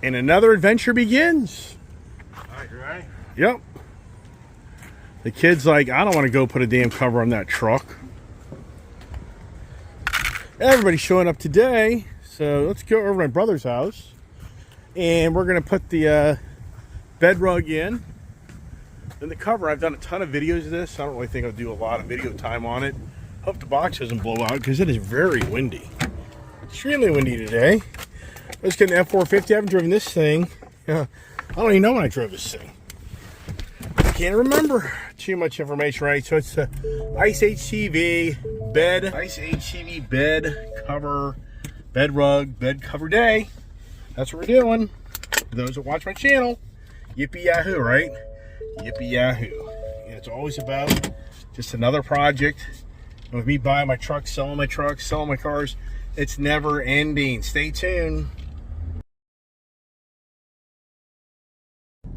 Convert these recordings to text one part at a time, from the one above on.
and another adventure begins. Right. Yep. The kid's like, I don't want to go put a damn cover on that truck. Everybody's showing up today, so let's go over to my brother's house, and we're going to put the bed rug in. And the cover, I've done a ton of videos of this. I don't really think I'll do a lot of video time on it. Hope the box doesn't blow out because it is very windy. Extremely windy today. Let's get an F450. I haven't driven this thing. I don't even know when I drove this thing. I can't remember too much information, right? So it's a Ice HCV bed, Ice HCV bed cover, bed rug, bed cover day. That's what we're doing. For those that watch my channel, yippee yahoo, right? Yippee yahoo. And it's always about just another project. And with me buying my truck, selling my cars, it's never ending. Stay tuned.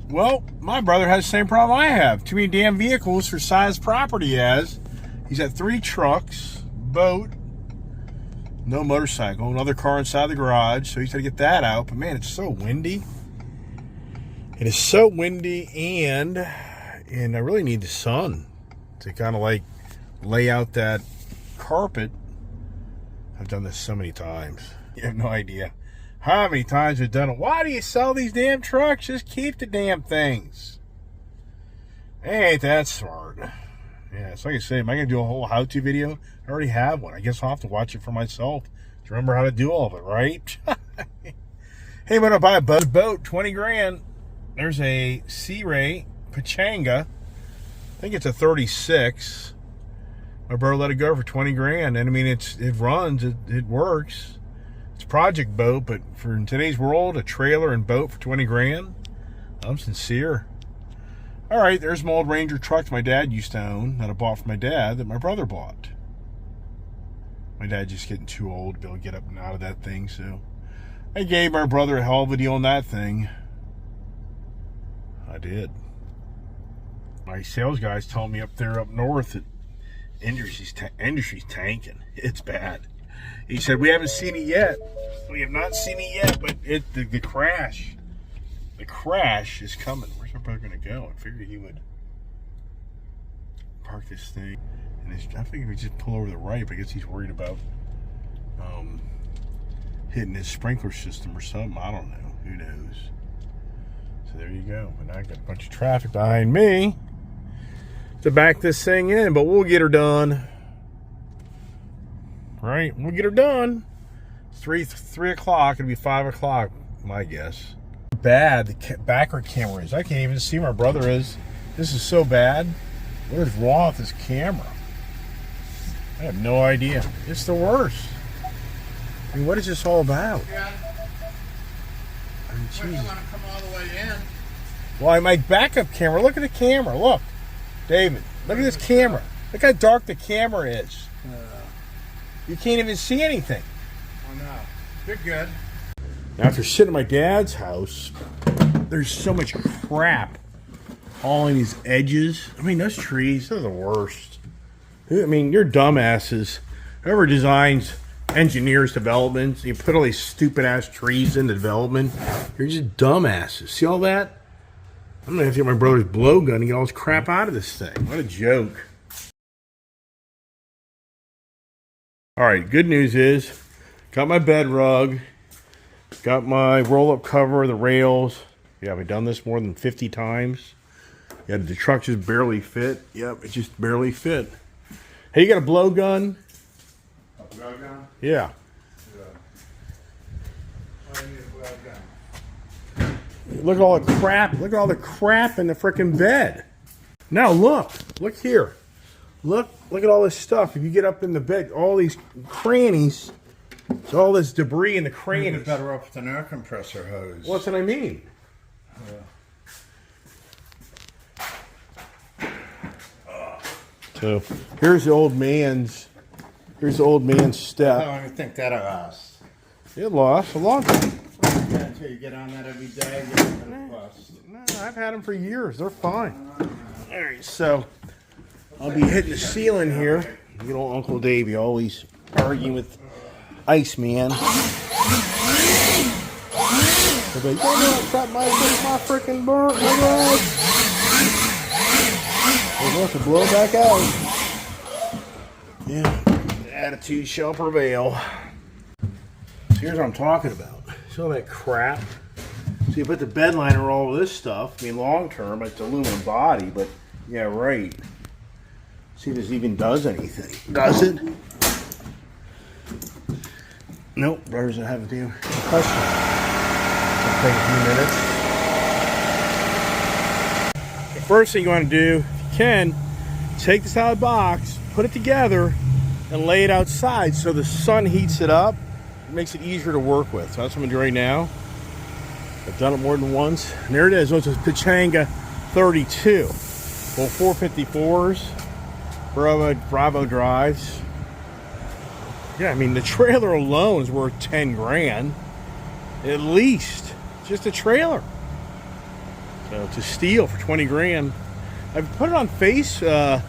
Well, my brother has the same problem I have. Too many damn vehicles for size property he has. He's got 3 trucks, boat, no motorcycle, another car inside the garage, so he's got to get that out. But man, it's so windy. It is so windy, and I really need the sun to kind of like lay out that carpet. I've done this so many times. You have no idea how many times I've done it. Why do you sell these damn trucks? Just keep the damn things. Ain't that smart. Yeah, it's like I say, am I going to do a whole how-to video? I already have one. I guess I'll have to watch it for myself to remember how to do all of it, right? Hey, when I buy a boat, 20 grand. There's a Sea Ray Pachanga. I think it's a 36. My brother let it go for 20 grand. And I mean, it runs, it works. It's a project boat, but for in today's world, a trailer and boat for 20 grand, I'm sincere. All right, there's my old Ranger truck my dad used to own that I bought from my dad that my brother bought. My dad just getting too old to be able to get up and out of that thing, so I gave my brother a hell of a deal on that thing. I did. My sales guys told me up north that industry's tanking. It's bad. He said, we haven't seen it yet. We have not seen it yet, but the crash is coming. Where's my brother going to go? I figured he would park this thing. And I think if we just pull over the right, but I guess he's worried about hitting his sprinkler system or something. I don't know. Who knows? So there you go. And I got a bunch of traffic behind me to back this thing in, but we'll get her done. Right? We'll get her done. It's 3 o'clock. It'll be 5 o'clock, my guess. Bad the backward camera is. I can't even see where my brother is. This is so bad. What is wrong with this camera? I have no idea. It's the worst. I mean, what is this all about? Yeah. I mean, Why do you want to come all the way in? Why, my backup camera. Look at the camera. Look. David, look at this camera. Look how dark the camera is. You can't even see anything. Oh, no. You're good. Now, after sitting at my dad's house, there's so much crap all in these edges. I mean, those trees, they're the worst. I mean, you're dumbasses. Whoever designs, engineers developments, you put all these stupid-ass trees in the development, you're just dumbasses. See all that? I'm going to have to get my brother's blowgun and get all this crap out of this thing. What a joke. All right, good news is, got my bed rug, got my roll-up cover, the rails. Yeah, I've done this more than 50 times. Yeah, the truck just barely fit. Yep, it just barely fit. Hey, you got a blowgun? A blowgun? Yeah. Why do you need a blowgun? Look at all the crap. Look at all the crap in the frickin' bed. Now look here. Look at all this stuff. If you get up in the bed, all these crannies, it's all this debris in the crannies. You're better off with an air compressor hose. What's what I mean? So here's the old man's step. How long do you think that'll last? It lost a long time. Yeah, until you get on that every day, you're gonna bust. No, I've had them for years. They're fine. All right, so I'll be hitting the ceiling here. Good old Uncle Davey always arguing with Iceman. They'll be like, that might make my freaking burnt, my God. We're going to blow it back out. Yeah, attitude shall prevail. So here's what I'm talking about. See all that crap? So you put the bed liner, all this stuff. I mean, long term, it's aluminum body, but yeah, right. See if this even does anything. Does it? Nope, brothers, I have a few questions. It'll take a few minutes. The first thing you want to do, if you can, take this out of the box, put it together, and lay it outside so the sun heats it up. It makes it easier to work with. So that's what I'm going to do right now. I've done it more than once. And there it is. It's a Pechanga 32. Well, 454s, Bravo drives. Yeah, I mean, the trailer alone is worth 10 grand. At least. Just a trailer. So to steal for 20 grand. I've put it on Facebook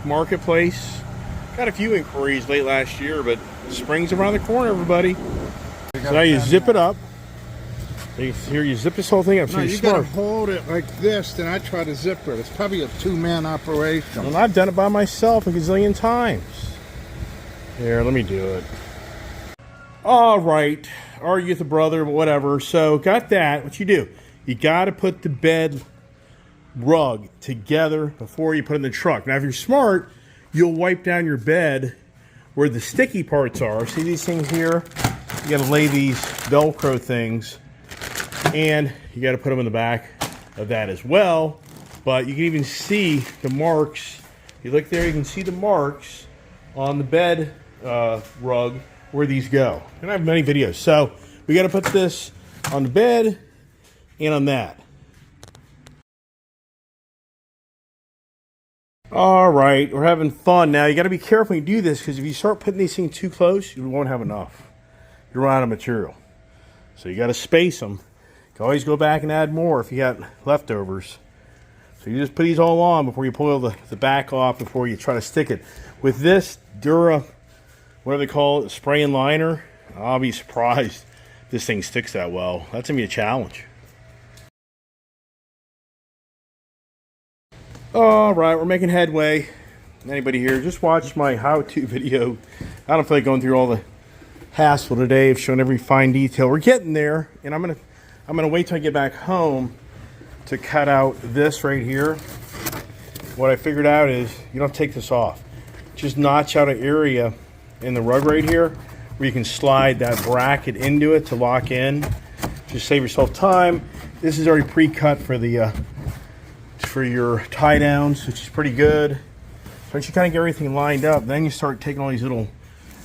Marketplace. Got a few inquiries late last year, but spring's around the corner, everybody. So now you zip it up. Here, you zip this whole thing up. So you gotta hold it like this, then I try to zip it. It's probably a two-man operation. And I've done it by myself a gazillion times. Here, let me do it. All right, argue with the brother, but whatever. So got that. What you do? You got to put the bed rug together before you put it in the truck. Now, if you're smart, you'll wipe down your bed where the sticky parts are. See these things here? You got to lay these Velcro things, and you got to put them in the back of that as well. But you can even see the marks. You look there, you can see the marks on the bed rug where these go. And I have many videos. So we got to put this on the bed and on that. All right, we're having fun now. You got to be careful when you do this, because if you start putting these things too close, you won't have enough. You'll run out of material. So you got to space them. You can always go back and add more if you got leftovers. So you just put these all on before you pull the back off, before you try to stick it. With this Dura, whatever they call it, spray and liner, I'll be surprised if this thing sticks that well. That's going to be a challenge. All right, we're making headway. Anybody here, just watch my how-to video. I don't feel like going through all the hassle today of showing every fine detail. We're getting there, and I'm gonna wait till I get back home to cut out this right here. What I figured out is you don't take this off. Just notch out an area in the rug right here where you can slide that bracket into it to lock in. Just save yourself time. This is already pre-cut for the for your tie downs, which is pretty good. Once you kind of get everything lined up, then you start taking all these little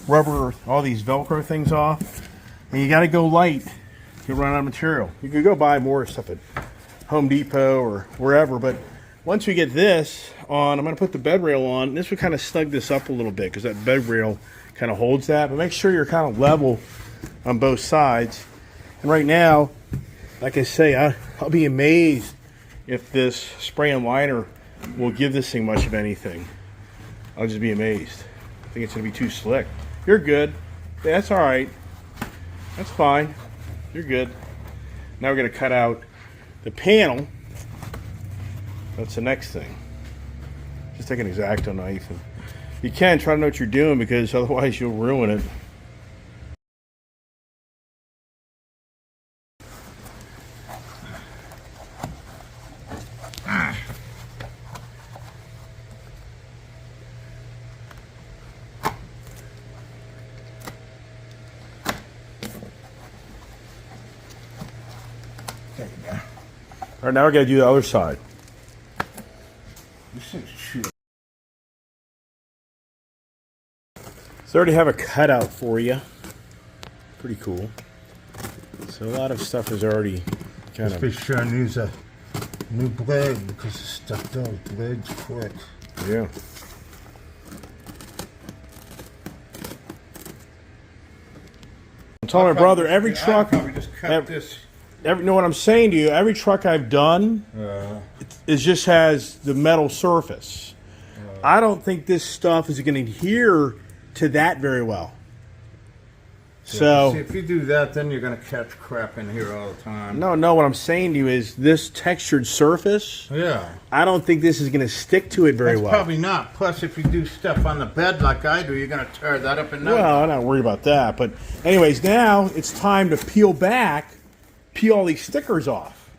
rubber, all these Velcro things off, and you got to go light. You run out of material. You could go buy more stuff at Home Depot or wherever, but once we get this on, I'm going to put the bed rail on. This would kind of snug this up a little bit, because that bed rail kind of holds that, but make sure you're kind of level on both sides. And right now, like I say, I'll be amazed if this spray and liner will give this thing much of anything. I'll just be amazed. I think it's going to be too slick. You're good. Yeah, that's all right. That's fine. You're good. Now we're going to cut out the panel. That's the next thing. Just take an X-Acto knife. And you can try to know what you're doing, because otherwise you'll ruin it. There you go. All right, now we're going to do the other side. This thing's shit. So I already have a cutout for you. Pretty cool. So a lot of stuff is already kind Be of... sure and use a new blade, because the stuff those blades quick. Yeah. I'm telling my brother, every truck... Probably just cut this. know what I'm saying to you? Every truck I've done, it just has the metal surface. I don't think this stuff is going to adhere to that very well. So See, if you do that, then you're gonna catch crap in here all the time. no, what I'm saying to you is this textured surface, Yeah. I don't think this is going to stick to it very That's well. probably not. Plus, if you do stuff on the bed like I do, you're gonna tear that up and down. Well, I'm not worried about that. But anyways, now it's time to peel all these stickers off.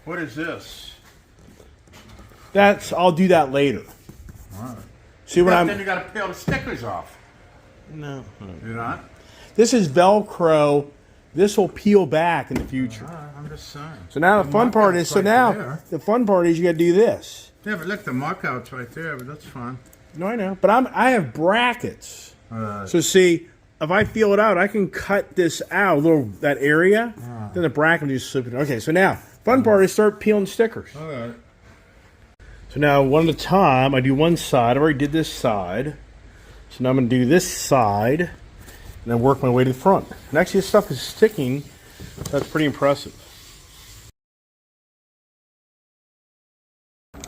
What is this? I'll do that later. See what Then I'm? you gotta peel the stickers off. No. You're not? This is Velcro. This will peel back in the future. I'm just saying. So now the fun part is, the fun part is you got to do this. Yeah, but look, the markout's right there, but that's fine. No, I know, but I have brackets. So see, if I feel it out, I can cut this out, that area. Then the bracket will just slip it. Okay, so now fun part is start peeling stickers. All right. So now one at a time, I do one side. I already did this side. So now I'm going to do this side and then work my way to the front. And actually, this stuff is sticking. That's pretty impressive.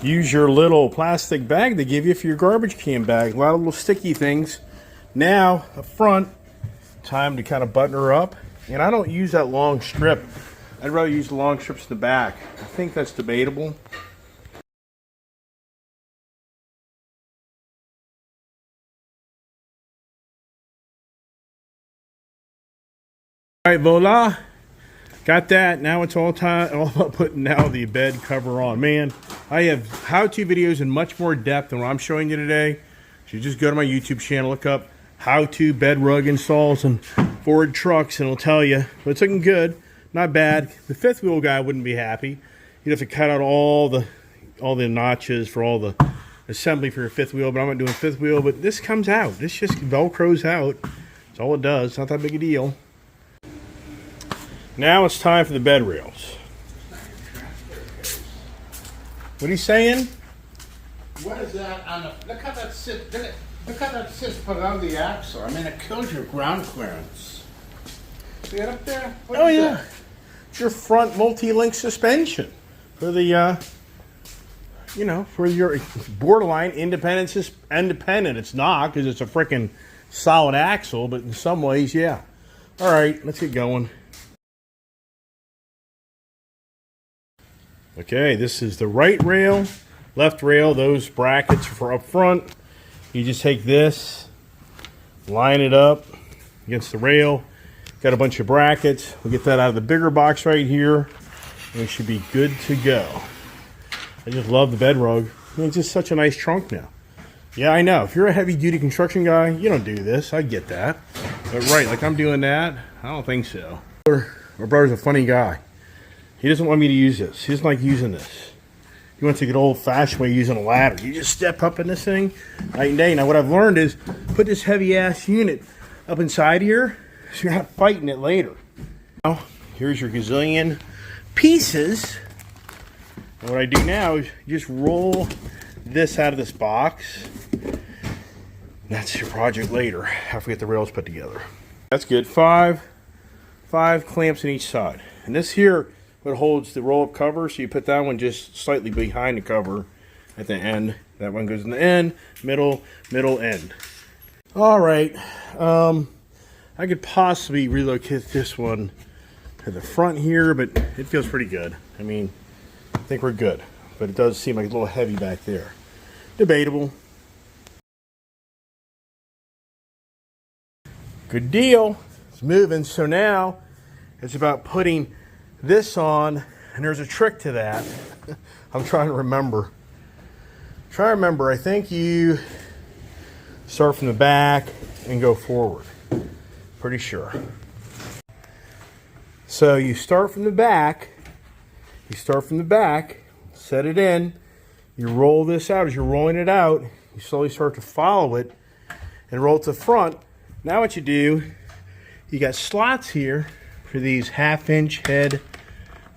Use your little plastic bag they give you for your garbage can bag. A lot of little sticky things. Now, up front, time to kind of button her up. And I don't use that long strip. I'd rather use the long strips in the back. I think that's debatable. All right, voila. Got that. Now it's all about putting now the bed cover on. Man, I have how-to videos in much more depth than what I'm showing you today. So you just go to my YouTube channel, look up how-to bed rug installs and Ford trucks, and it'll tell you. But it's looking good. Not bad. The fifth wheel guy wouldn't be happy. You'd have to cut out all the notches for all the assembly for your fifth wheel, but I'm not doing fifth wheel. But this comes out. This just Velcros out. That's all it does. It's not that big a deal. Now it's time for the bed rails. What are you saying? What is that on the? Look how that sits. Look how that sits below the axle. I mean, it kills your ground clearance. See it up there? What is that? It's your front multi-link suspension for the, for your borderline independent. It's not because it's a freaking solid axle, but in some ways, yeah. All right, let's get going. Okay, this is the right rail, left rail. Those brackets are for up front. You just take this, line it up against the rail. Got a bunch of brackets. We'll get that out of the bigger box right here, and we should be good to go. I just love the bed rug. I mean, it's just such a nice trunk now. Yeah, I know. If you're a heavy-duty construction guy, you don't do this. I get that. But right, like I'm doing that, I don't think so. My brother's a funny guy. He doesn't want me to use this. He doesn't like using this. He wants to get old-fashioned way using a ladder. You just step up in this thing night and day. Now, what I've learned is put this heavy-ass unit up inside here so you're not fighting it later. Now, here's your gazillion pieces. And what I do now is just roll this out of this box. That's your project later after we get the rails put together. That's good. Five clamps on each side. And this here, what holds the roll-up cover, so you put that one just slightly behind the cover at the end. That one goes in the end, middle, end. All right. I could possibly relocate this one to the front here, but it feels pretty good. I mean, I think we're good. But it does seem like a little heavy back there. Debatable. Good deal. It's moving. So now it's about putting this on, and there's a trick to that. I'm trying to remember. I think you start from the back and go forward. Pretty sure. So you start from the back. Set it in. You roll this out. As you're rolling it out, you slowly start to follow it and roll it to the front. Now what you do, you got slots here for these 1/2-inch head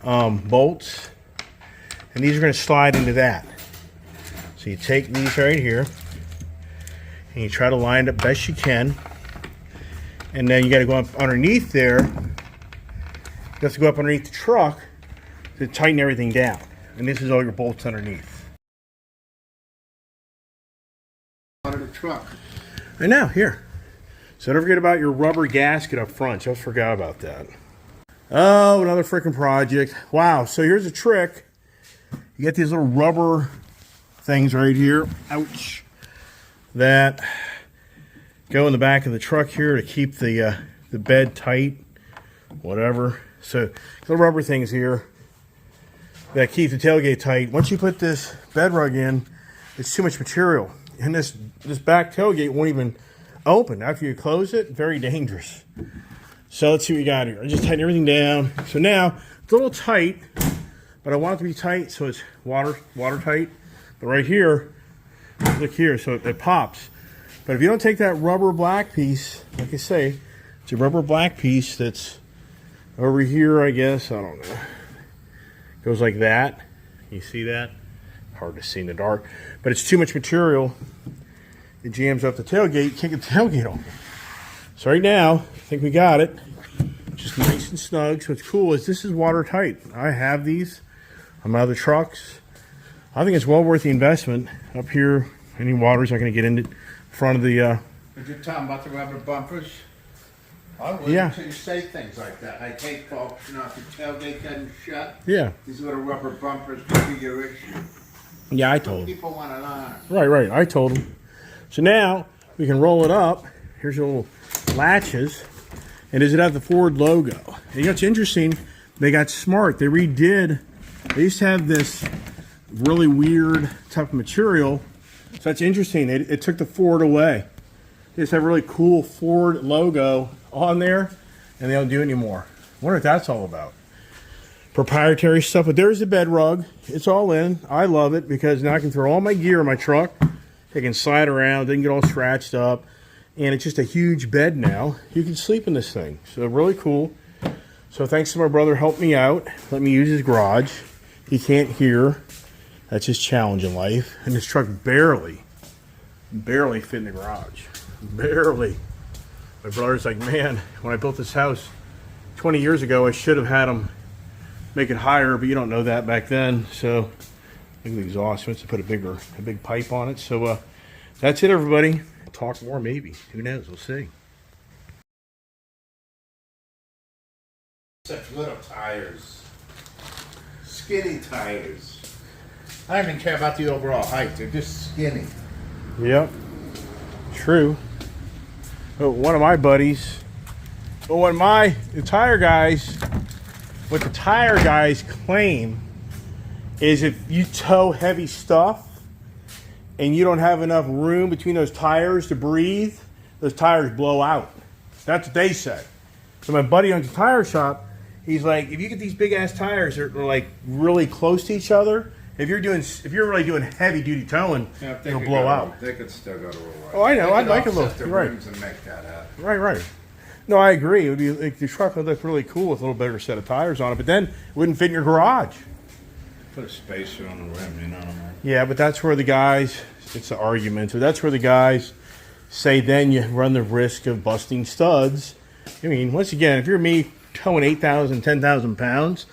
bolts, and these are going to slide into that. So you take these right here and you try to line it up best you can, and then you got to go up underneath there. You have to go up underneath the truck to tighten everything down, and this is all your bolts underneath. Out of the truck. I know, here. So don't forget about your rubber gasket up front. Just forgot about that. Oh, another freaking project. Wow. So here's a trick. You get these little rubber things right here. Ouch. That go in the back of the truck here to keep the bed tight. Whatever. So the rubber things here that keep the tailgate tight. Once you put this bed rug in, it's too much material. And this back tailgate won't even open. After you close it, very dangerous. So let's see what we got here. I just tighten everything down. So now it's a little tight, but I want it to be tight so it's watertight. But right here, look here, so it pops. But if you don't take that rubber black piece, like I say, it's a rubber black piece that's over here, I guess. I don't know. Goes like that. You see that? Hard to see in the dark. But it's too much material. It jams up the tailgate. You can't get the tailgate open. So right now, I think we got it. Just nice and snug. So what's cool is this is watertight. I have these on my other trucks. I think it's well worth the investment. Up here, any water's not going to get into front of the... Did you tell them about the rubber bumpers? I wouldn't Yeah. until you say things like that. I hate folks, you know, if your tailgate doesn't shut. Yeah. These little rubber bumpers could be your issue. Yeah, I told him. People want an arm. Right. I told him. So now we can roll it up. Here's your little latches. And does it have the Ford logo? And you know what's interesting? They got smart. They redid. They used to have this really weird type of material. So that's interesting. It took the Ford away. They just have a really cool Ford logo on there, and they don't do it anymore. I wonder what that's all about. Proprietary stuff. But there's the bed rug. It's all in. I love it because now I can throw all my gear in my truck. It can slide around. Doesn't get all scratched up. And it's just a huge bed now. You can sleep in this thing. So really cool. So thanks to my brother, helped me out. Let me use his garage. He can't hear. That's his challenge in life. And this truck barely fit in the garage. Barely. My brother's like, man, when I built this house 20 years ago, I should have had him make it higher, but you don't know that back then. So look at the exhaust. He wants to put a big pipe on it. So that's it, everybody. Talk more, maybe. Who knows? We'll see. Such little tires. Skinny tires. I don't even care about the overall height. They're just skinny. Yep. True. But one of my buddies, what the tire guys claim is if you tow heavy stuff and you don't have enough room between those tires to breathe, those tires blow out. That's what they say. So my buddy owns a tire shop. He's like, if you get these big ass tires that are like really close to each other, if you're really doing heavy duty towing, it'll blow out. They could still go to a while. Oh, I know. I'd like a little. Right. And make that happen. Right. No, I agree. It would be like the truck would look really cool with a little better set of tires on it, but then it wouldn't fit in your garage. Put a spacer on the rim, you know what I mean? Yeah, but that's where the guys, it's an argument, so that's where the guys say then you run the risk of busting studs. I mean, once again, if you're me towing 8,000, 10,000 pounds,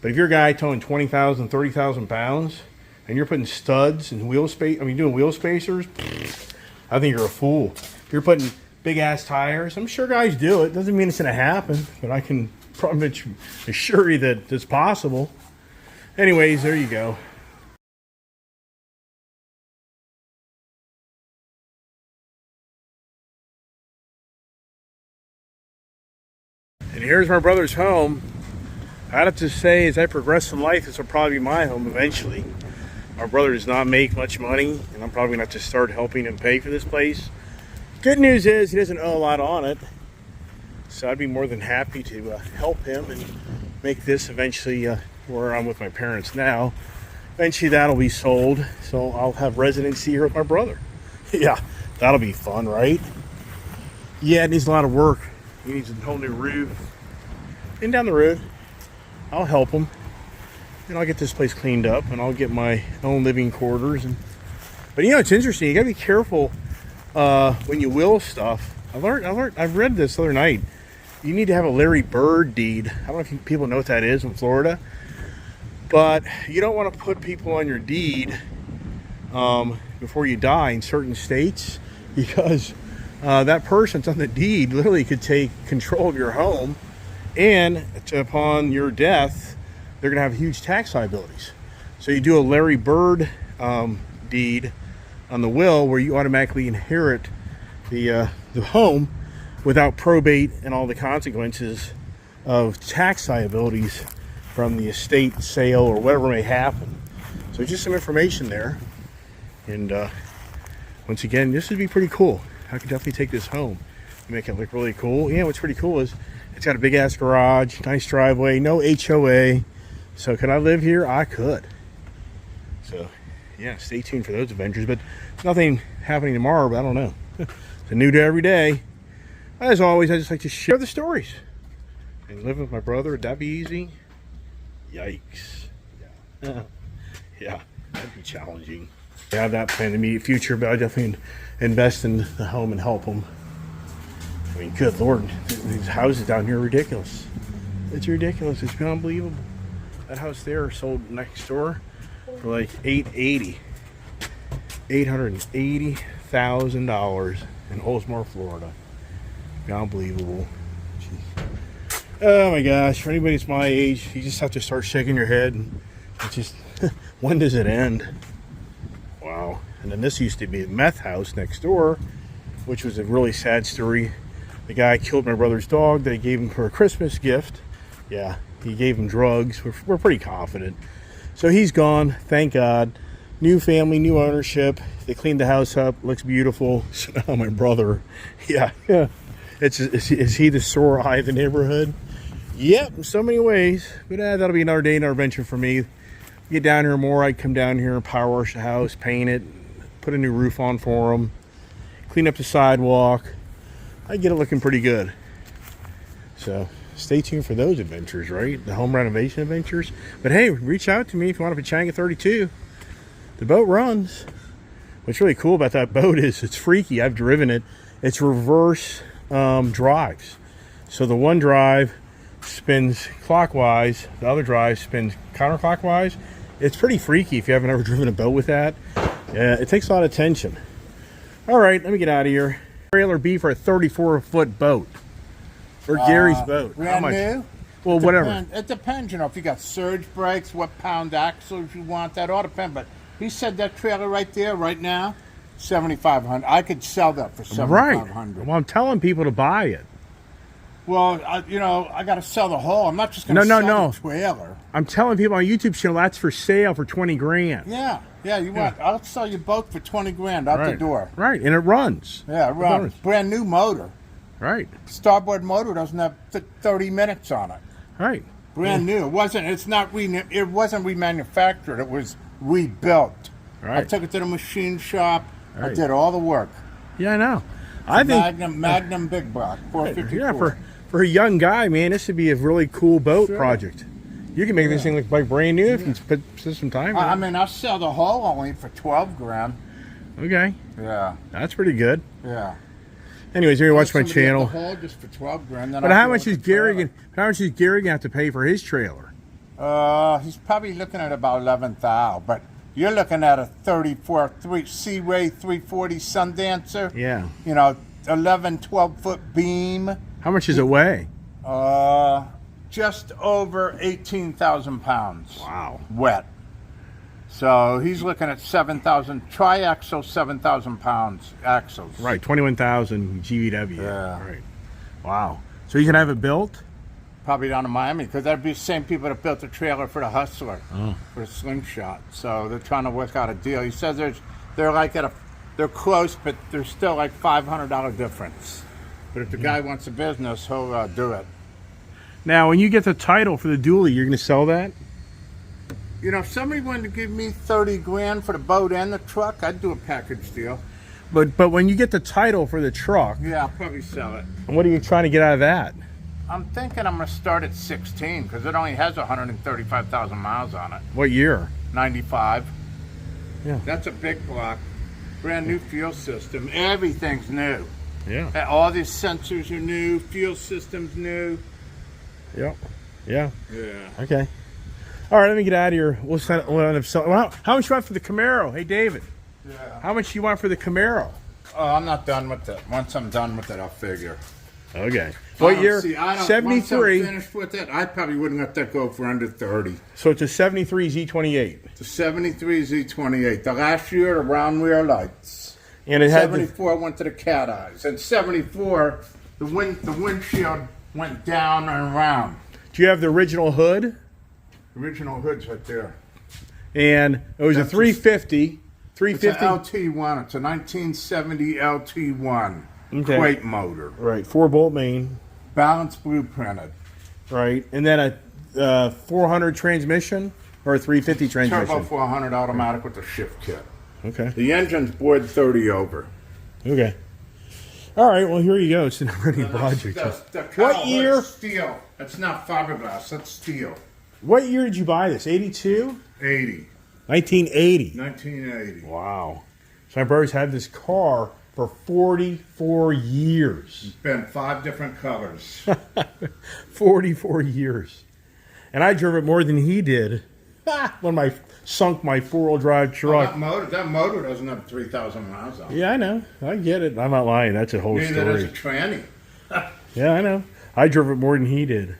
but if you're a guy towing 20,000, 30,000 pounds, and you're putting studs and doing wheel spacers, I think you're a fool. If you're putting big ass tires, I'm sure guys do it. Doesn't mean it's going to happen, but I can assure you that it's possible. Anyways, there you go. And here's my brother's home. I'd have to say, as I progress in life, this will probably be my home eventually. My brother does not make much money, and I'm probably going to have to start helping him pay for this place. Good news is he doesn't owe a lot on it, so I'd be more than happy to help him and make this eventually where I'm with my parents now. Eventually that'll be sold, so I'll have residency here with my brother. Yeah, that'll be fun, right? Yeah, it needs a lot of work. He needs a whole new roof. And down the road, I'll help him. And I'll get this place cleaned up, and I'll get my own living quarters. But you know, it's interesting. You gotta be careful when you will stuff. I've read this the other night. You need to have a Larry Bird deed. I don't know if people know what that is in Florida, but you don't want to put people on your deed before you die in certain states, because that person that's on the deed literally could take control of your home, and upon your death, they're going to have huge tax liabilities. So you do a Larry Bird deed on the will, where you automatically inherit the home without probate and all the consequences of tax liabilities from the estate sale or whatever may happen. So just some information there. And once again, this would be pretty cool. I could definitely take this home and make it look really cool. Yeah, what's pretty cool is it's got a big ass garage, nice driveway, no HOA. So could I live here? I could. So yeah, stay tuned for those adventures. But nothing happening tomorrow, but I don't know. It's a new day every day. As always, I just like to share the stories. And living with my brother, would that be easy? Yikes. Yeah. Yeah, that'd be challenging. I have that plan in the immediate future, but I definitely invest in the home and help them. I mean, good Lord, these houses down here are ridiculous. It's ridiculous. It's unbelievable. That house there sold next door for like $880,000 in Oldsmar, Florida. Unbelievable. Jeez. Oh my gosh, for anybody that's my age, you just have to start shaking your head. And it's just, when does it end? Wow. And then this used to be a meth house next door, which was a really sad story. The guy killed my brother's dog that he gave him for a Christmas gift. Yeah, he gave him drugs. We're pretty confident. So he's gone, thank God. New family, new ownership. They cleaned the house up, looks beautiful. So now my brother, yeah. Is he the sore eye of the neighborhood? Yep, in so many ways. But that'll be another day, another adventure for me. Get down here more, I'd come down here and power wash the house, paint it, put a new roof on for them, clean up the sidewalk. I'd get it looking pretty good. So stay tuned for those adventures, right? The home renovation adventures. But hey, reach out to me if you want a Pechanga 32. The boat runs. What's really cool about that boat is it's freaky. I've driven it. It's reverse drives. So the one drive spins clockwise, the other drive spins counterclockwise. It's pretty freaky if you haven't ever driven a boat with that. Yeah, it takes a lot of tension. All right, let me get out of here. Trailer B for a 34-foot boat. Or Gary's boat. Brand new? Well, whatever. It depends, you know, if you got surge brakes, what pound axles you want, that all depends. But he said that trailer right there, right now, $7,500. I could sell that for $7,500. Right. Well, I'm telling people to buy it. Well, you know, I got to sell the whole. I'm not just going to sell the trailer. I'm telling people on YouTube channel that's for sale for $20,000. Yeah. You want? I'll sell you both for $20,000 out the door. Right, and it runs. Yeah, it runs. Brand new motor. Right. Starboard motor doesn't have 30 minutes on it. Right. Brand new. It wasn't remanufactured. It was rebuilt. Right. I took it to the machine shop. Right. I did all the work. Yeah, I know. I think Magnum Big Block 454. Yeah, for a young guy, man, this would be a really cool boat project. You can make this thing look like brand new if you put some time in it. I mean, I'll sell the hull only for $12,000. Okay. Yeah. That's pretty good. Yeah. Anyways, you watch my channel. The hull just for $12,000. But how much is Gary gonna have to pay for his trailer? He's probably looking at about $11,000, but you're looking at a 34 Sea-Ray 340 Sundancer. Yeah. You know, 11, 12-foot beam. How much does it weigh? Just over 18,000 pounds. Wow. Wet. So he's looking at 7,000 triaxle, 7,000 pounds axles. Right, 21,000 GVW. Yeah. Right. Wow. So you can have it built? Probably down in Miami, because that'd be the same people that built the trailer for the Hustler, for the Slingshot. So they're trying to work out a deal. He says they're close, but there's still like $500 difference. But if the guy wants a business, he'll do it. Now, when you get the title for the dually, you're going to sell that? You know, if somebody wanted to give me $30,000 for the boat and the truck, I'd do a package deal. But when you get the title for the truck, yeah, I'll probably sell it. And what are you trying to get out of that? I'm thinking I'm going to start at 16 because it only has 135,000 miles on it. What year? 95. Yeah. That's a big block. Brand new fuel system. Everything's new. Yeah. All these sensors are new. Fuel system's new. Yep. Yeah. Yeah. Okay. All right, let me get out of here. We'll end up selling. How much you want for the Camaro? Hey, David. Yeah. How much you want for the Camaro? Oh, I'm not done with it. Once I'm done with it, I'll figure. Okay. What year? See, I don't, 73. Once I'm finished with it, I probably wouldn't let that go for under 30. So it's a 73 Z28. The 73 Z28. The last year, the round rear lights. And it had the, 74 went to the cat eyes. And 74, the windshield went down and around. do you have the original hood? Original hood's right there. And it was a That's 350. It's an 350. LT1. It's a 1970 LT1. Okay. Quake motor. Right. 4-bolt main. Balance blueprinted. Right. And then a 400 transmission or a 350 transmission? Turbo 400 automatic with the shift kit. Okay. The engine's bored 30 over. Okay. All right. Well, here you go. It's an already project. The What year? Steel. That's not fiberglass. That's steel. What year did you buy this? 82? 80. 1980. 1980. Wow. So my brother's had this car for 44 years. Been 5 different colors. 44 years. And I drove it more than he did when I sunk my 4-wheel drive truck. That motor doesn't have 3,000 miles on it. Yeah, I know. I get it. I'm not lying. That's a whole Neither does a story. tranny. Yeah, I know. I drove it more than he did.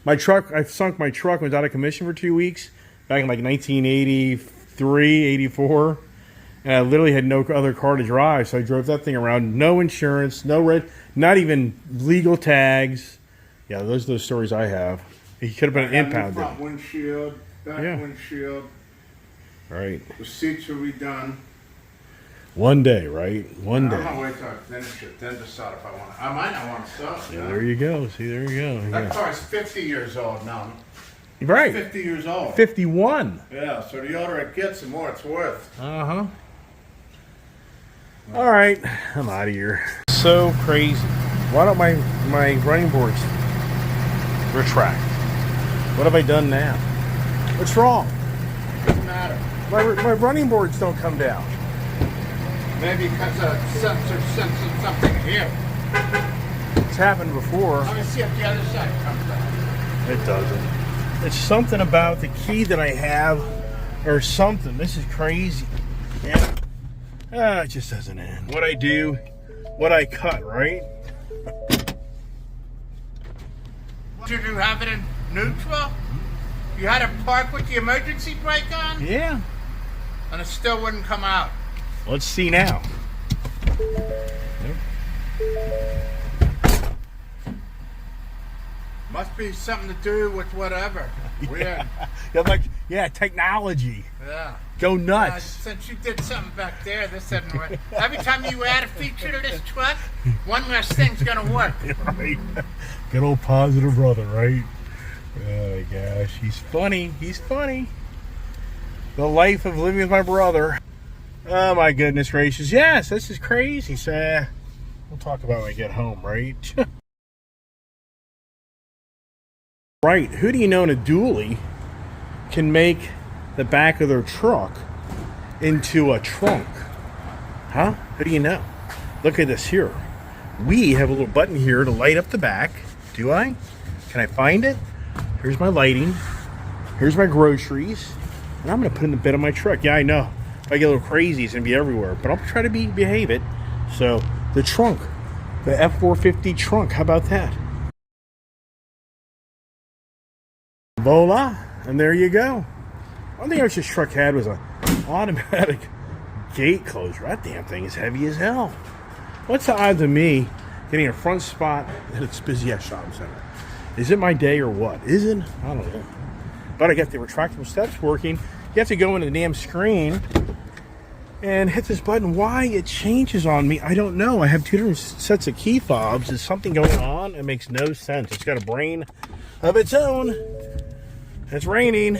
My truck, I sunk my truck, was out of commission for 2 weeks back in like 1983, 84. And I literally had no other car to drive, so I drove that thing around. No insurance, no not even legal tags. Yeah, those are the stories I have. He could have been impounded. Front windshield, back Yeah. windshield. Right. The seats are redone. One day, right? One I'm day. gonna wait till I finish it, then decide if I want to. I might not want to sell it. Yeah, there you go. See, there you go. That Yeah. car's 50 years old now. Right. 50 years old. 51. Yeah, so the older it gets, the more it's worth. Uh-huh. All right, I'm out of here. So crazy. Why don't my running boards retract? What have I done now? What's wrong? Doesn't matter. My running boards don't come down. Maybe because a sensor senses something here. It's happened before. Let me see if the other side comes out. It doesn't. It's something about the key that I have or something. This is crazy. Yeah. It just doesn't end. What I do, what I cut, right? Did you have it in neutral? You had to park with the emergency brake on? Yeah. And it still wouldn't come out. Let's see now. Must be something to do with whatever. Weird. Yeah, technology. Yeah. Go nuts. Since you did something back there, this doesn't work. Every time you add a feature to this truck, one less thing's gonna work. Right. Good old positive brother, right? Oh my gosh, he's funny. He's funny. The life of living with my brother. Oh my goodness gracious. Yes, this is crazy. So we'll talk about it when I get home, right? Right. Who do you know in a dually can make the back of their truck into a trunk? Huh? Who do you know? Look at this here. We have a little button here to light up the back. Do I? Can I find it? Here's my lighting. Here's my groceries. And I'm going to put it in the bed of my truck. Yeah, I know. If I get a little crazy, it's going to be everywhere. But I'll try to behave it. So, the trunk. The F450 trunk. How about that? Voila. And there you go. One thing I wish this truck had was an automatic gate closer. That damn thing is heavy as hell. What's the odds of me getting a front spot at its busiest shopping center? Is it my day or what? Is it? I don't know. But I got the retractable steps working. You have to go into the damn screen and hit this button. Why it changes on me, I don't know. I have 2 different sets of key fobs. Is something going on? It makes no sense. It's got a brain of its own. It's raining.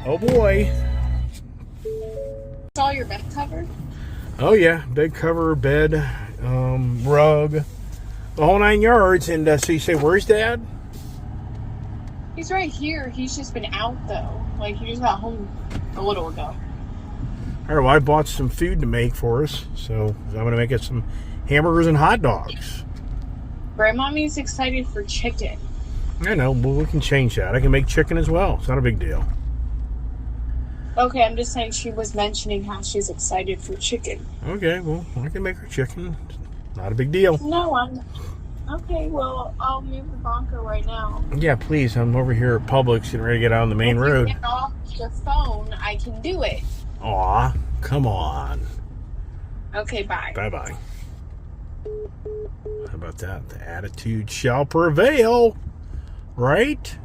Oh boy. Saw your bed cover? Oh yeah, bed cover, bed, rug, the whole 9 yards. And so you say, where's Dad? He's right here. He's just been out though. Like he just got home a little ago. All right, well, I bought some food to make for us, so I'm gonna make us some hamburgers and hot dogs. Grandmommy's excited for chicken. I know, well, we can change that. I can make chicken as well. It's not a big deal. Okay, I'm just saying she was mentioning how she's excited for chicken. Okay, well, I can make her chicken. Not a big deal. No, I'm... Okay, well, I'll move the Bronco right now. Yeah, please. I'm over here at Publix getting ready to get out on the main If road. you get off the phone, I can do it. Aw, come on. Okay, bye. Bye-bye. How about that? The attitude shall prevail, right?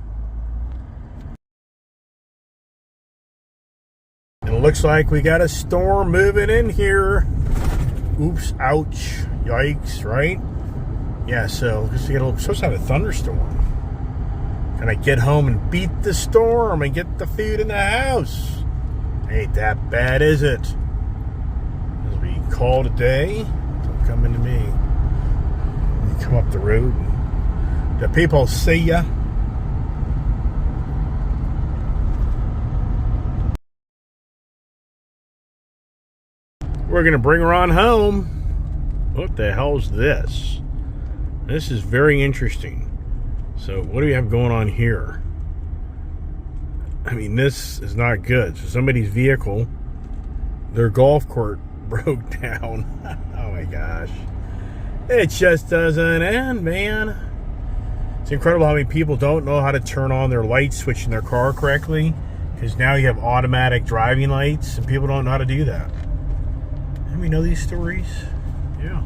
And it looks like we got a storm moving in here. Oops, ouch, yikes, right? Yeah, so we supposed to have a thunderstorm. Can I get home and beat the storm and get the food in the house? Ain't that bad, is it? As we call it a day, don't come into me. You come up the road, and the people see ya. We're gonna bring her on home. What the hell's this? This is very interesting. So what do we have going on here? I mean, this is not good. So somebody's vehicle, their golf court broke down. Oh my gosh. It just doesn't end, man. It's incredible how many people don't know how to turn on their light switch in their car correctly, because now you have automatic driving lights and people don't know how to do that. And we know these stories. Yeah.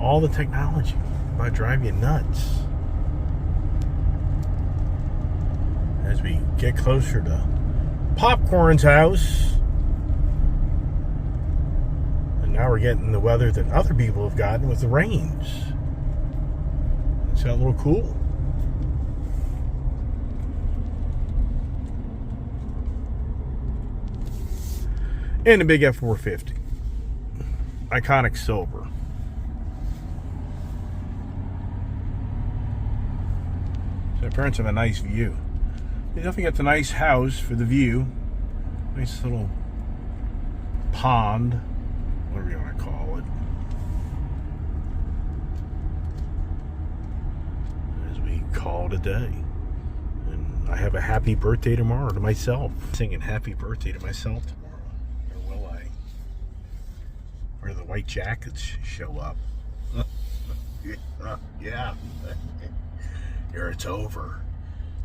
All the technology about driving you nuts. As we get closer to Popcorn's house. And now we're getting the weather that other people have gotten with the rains. Is that a little cool? And the big F450. Iconic silver. So the parents have a nice view. They definitely got the nice house for the view. Nice little pond, whatever you want to call it. As we call it a day. And I have a happy birthday tomorrow to myself. Singing happy birthday to myself tomorrow. Or will I? Or do the white jackets show up? Yeah. Here it's over.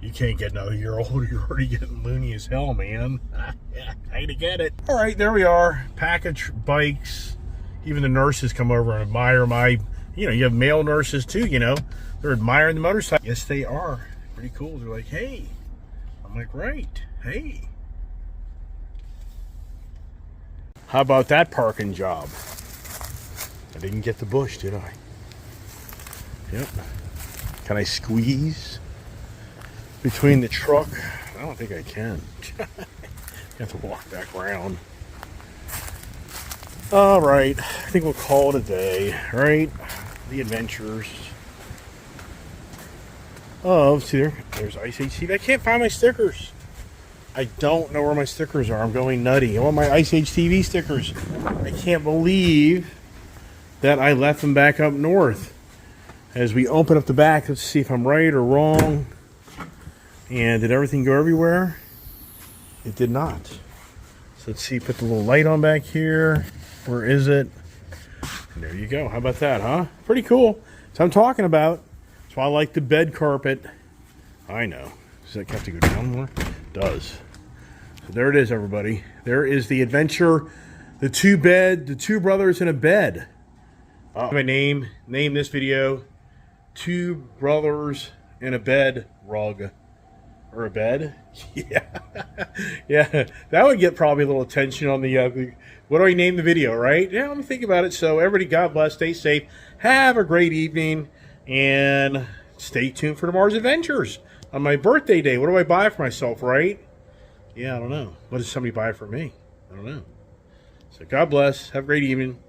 You can't get another year older. You're already getting loony as hell, man. I to get it. All right, there we are. Package bikes. Even the nurses come over and admire my, you have male nurses too, They're admiring the motorcycle. Yes, they are. Pretty cool. They're like, hey. I'm like, right. Hey. How about that parking job? I didn't get the bush, did I? Yep. Can I squeeze between the truck? I don't think I can. I have to walk back around. All right. I think we'll call it a day, right? The adventures of, see there's Ice HTV. I can't find my stickers. I don't know where my stickers are. I'm going nutty. I want my Ice HTV stickers. I can't believe that I left them back up north. As we open up the back, let's see if I'm right or wrong. And did everything go everywhere? It did not. So let's see, put the little light on back here. Where is it? And there you go. How about that, huh? Pretty cool. That's what I'm talking about. That's why I like the bed carpet. I know. Does that have to go down more? It does. So there it is, everybody. There is the adventure. The two brothers in a bed. My name this video Two Brothers in a Bed Rug. Or a bed? Yeah. Yeah. That would get probably a little attention on the what do I name the video, right? Yeah, let me think about it. So everybody, God bless, stay safe, have a great evening, and stay tuned for tomorrow's adventures. On my birthday day, what do I buy for myself, right? Yeah, I don't know. What does somebody buy for me? I don't know. So God bless, have a great evening.